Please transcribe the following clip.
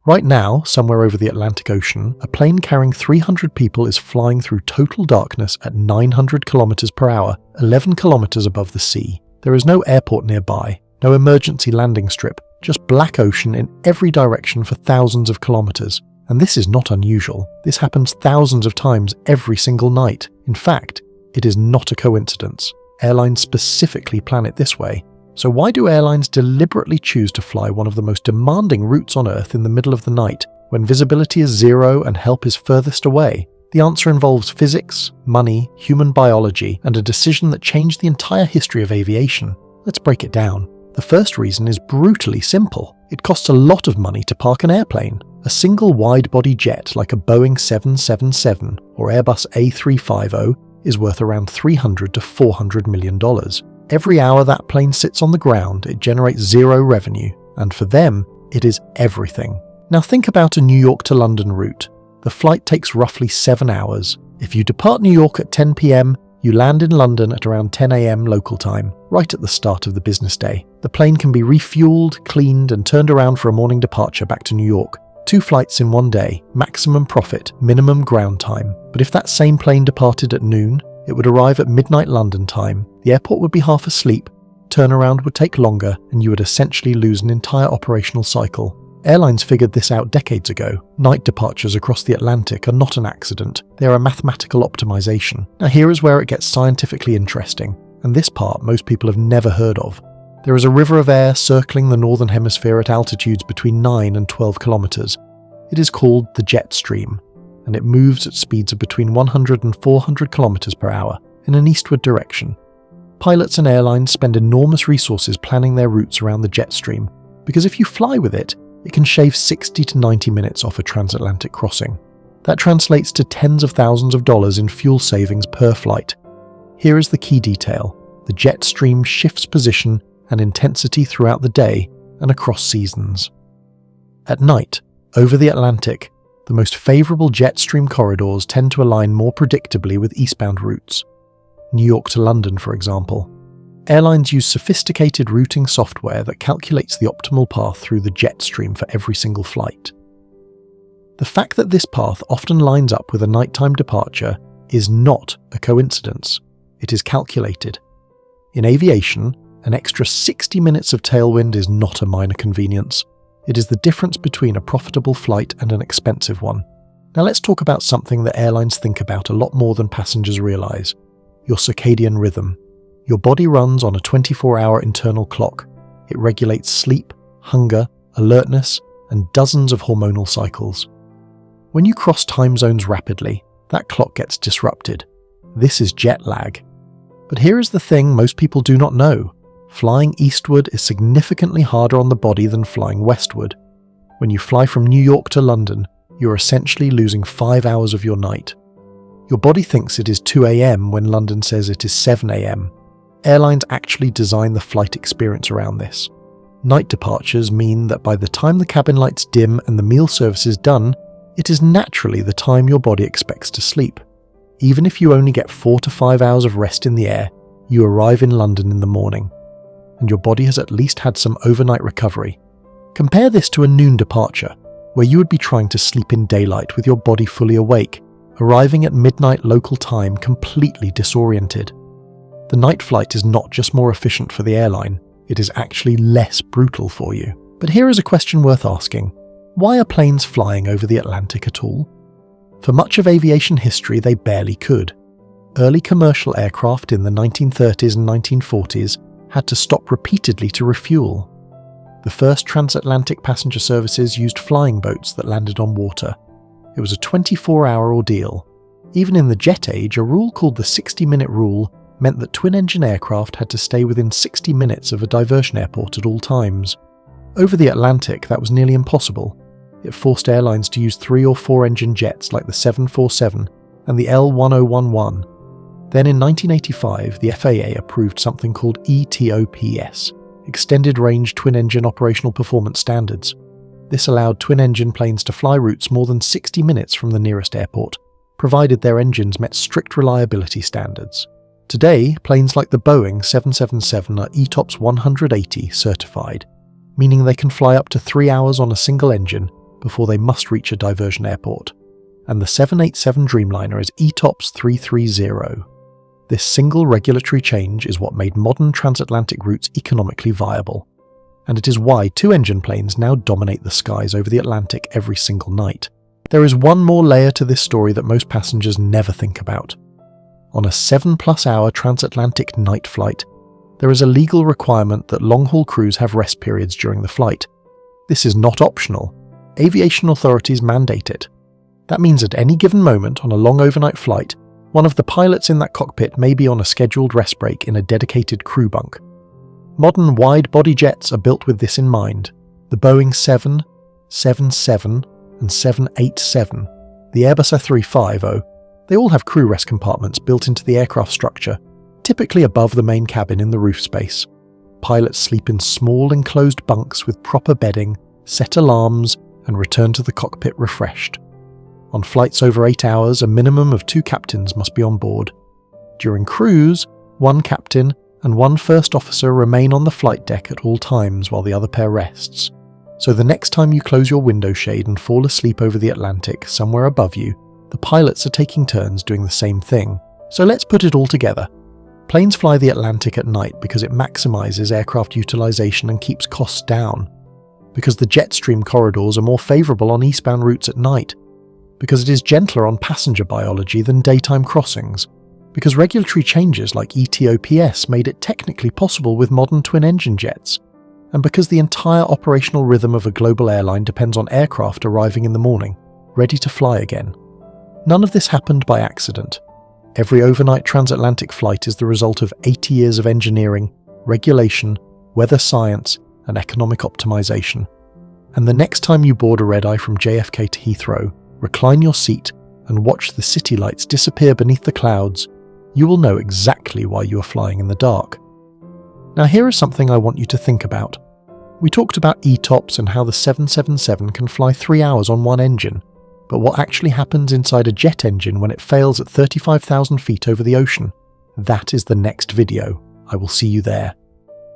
Right now, somewhere over the Atlantic Ocean, a plane carrying 300 people is flying through total darkness at 900 kilometers per hour, 11 kilometers above the sea. There is no airport nearby, no emergency landing strip, just black ocean in every direction for thousands of kilometers. And this is not unusual. This happens thousands of times every single night. In fact, it is not a coincidence. Airlines specifically plan it this way. So why do airlines deliberately choose to fly one of the most demanding routes on Earth in the middle of the night, when visibility is zero and help is furthest away? The answer involves physics, money, human biology, and a decision that changed the entire history of aviation. Let's break it down. The first reason is brutally simple. It costs a lot of money to park an airplane. A single wide-body jet like a Boeing 777 or Airbus A350 is worth around $300 to $400 million. Every hour that plane sits on the ground, it generates zero revenue, and for them, it is everything. Now think about a New York to London route. The flight takes roughly 7 hours. If you depart New York at 10 p.m., you land in London at around 10 a.m. local time, right at the start of the business day. The plane can be refueled, cleaned, and turned around for a morning departure back to New York. 2 flights in one day, maximum profit, minimum ground time. But if that same plane departed at noon, it would arrive at midnight London time, the airport would be half asleep, turnaround would take longer, and you would essentially lose an entire operational cycle. Airlines figured this out decades ago. Night departures across the Atlantic are not an accident, they are a mathematical optimization. Now here is where it gets scientifically interesting, and this part most people have never heard of. There is a river of air circling the northern hemisphere at altitudes between 9 and 12 kilometers. It is called the jet stream, and it moves at speeds of between 100 and 400 kilometers per hour in an eastward direction. Pilots and airlines spend enormous resources planning their routes around the jet stream, because if you fly with it, it can shave 60 to 90 minutes off a transatlantic crossing. That translates to tens of thousands of dollars in fuel savings per flight. Here is the key detail. The jet stream shifts position and intensity throughout the day and across seasons. At night, over the Atlantic, the most favourable jet stream corridors tend to align more predictably with eastbound routes. New York to London, for example. Airlines use sophisticated routing software that calculates the optimal path through the jet stream for every single flight. The fact that this path often lines up with a nighttime departure is not a coincidence. It is calculated. In aviation, an extra 60 minutes of tailwind is not a minor convenience. It is the difference between a profitable flight and an expensive one. Now let's talk about something that airlines think about a lot more than passengers realize: your circadian rhythm. Your body runs on a 24-hour internal clock. It regulates sleep, hunger, alertness, and dozens of hormonal cycles. When you cross time zones rapidly, that clock gets disrupted. This is jet lag. But here is the thing most people do not know. Flying eastward is significantly harder on the body than flying westward. When you fly from New York to London, you're essentially losing 5 hours of your night. Your body thinks it is 2 a.m. when London says it is 7 a.m. Airlines actually design the flight experience around this. Night departures mean that by the time the cabin lights dim and the meal service is done, it is naturally the time your body expects to sleep. Even if you only get 4 to 5 hours of rest in the air, you arrive in London in the morning, and your body has at least had some overnight recovery. Compare this to a noon departure, where you would be trying to sleep in daylight with your body fully awake, arriving at midnight local time completely disoriented. The night flight is not just more efficient for the airline, it is actually less brutal for you. But here is a question worth asking. Why are planes flying over the Atlantic at all? For much of aviation history, they barely could. Early commercial aircraft in the 1930s and 1940s had to stop repeatedly to refuel. The first transatlantic passenger services used flying boats that landed on water. It was a 24-hour ordeal. Even in the jet age, a rule called the 60-minute rule meant that twin-engine aircraft had to stay within 60 minutes of a diversion airport at all times. Over the Atlantic, that was nearly impossible. It forced airlines to use 3 or 4 engine jets like the 747 and the L1011. Then in 1985, the FAA approved something called ETOPS, Extended Range Twin-Engine Operational Performance Standards. This allowed twin-engine planes to fly routes more than 60 minutes from the nearest airport, provided their engines met strict reliability standards. Today, planes like the Boeing 777 are ETOPS 180 certified, meaning they can fly up to 3 hours on a single engine before they must reach a diversion airport. And the 787 Dreamliner is ETOPS 330. This single regulatory change is what made modern transatlantic routes economically viable. And it is why two-engine planes now dominate the skies over the Atlantic every single night. There is one more layer to this story that most passengers never think about. On a 7-plus-hour transatlantic night flight, there is a legal requirement that long-haul crews have rest periods during the flight. This is not optional. Aviation authorities mandate it. That means at any given moment on a long overnight flight, one of the pilots in that cockpit may be on a scheduled rest break in a dedicated crew bunk. Modern wide-body jets are built with this in mind. The Boeing 777, and 787, the Airbus A350, they all have crew rest compartments built into the aircraft structure, typically above the main cabin in the roof space. Pilots sleep in small enclosed bunks with proper bedding, set alarms, and return to the cockpit refreshed. On flights over 8 hours, a minimum of 2 captains must be on board. During cruise, 1 captain and 1 first officer remain on the flight deck at all times while the other pair rests. So the next time you close your window shade and fall asleep over the Atlantic somewhere above you, the pilots are taking turns doing the same thing. So let's put it all together. Planes fly the Atlantic at night because it maximizes aircraft utilization and keeps costs down. Because the jet stream corridors are more favorable on eastbound routes at night. Because it is gentler on passenger biology than daytime crossings. Because regulatory changes like ETOPS made it technically possible with modern twin-engine jets. And because the entire operational rhythm of a global airline depends on aircraft arriving in the morning, ready to fly again. None of this happened by accident. Every overnight transatlantic flight is the result of 80 years of engineering, regulation, weather science, and economic optimization. And the next time you board a red-eye from JFK to Heathrow, recline your seat, and watch the city lights disappear beneath the clouds, you will know exactly why you are flying in the dark. Now here is something I want you to think about. We talked about ETOPS and how the 777 can fly 3 hours on one engine, but what actually happens inside a jet engine when it fails at 35,000 feet over the ocean? That is the next video. I will see you there.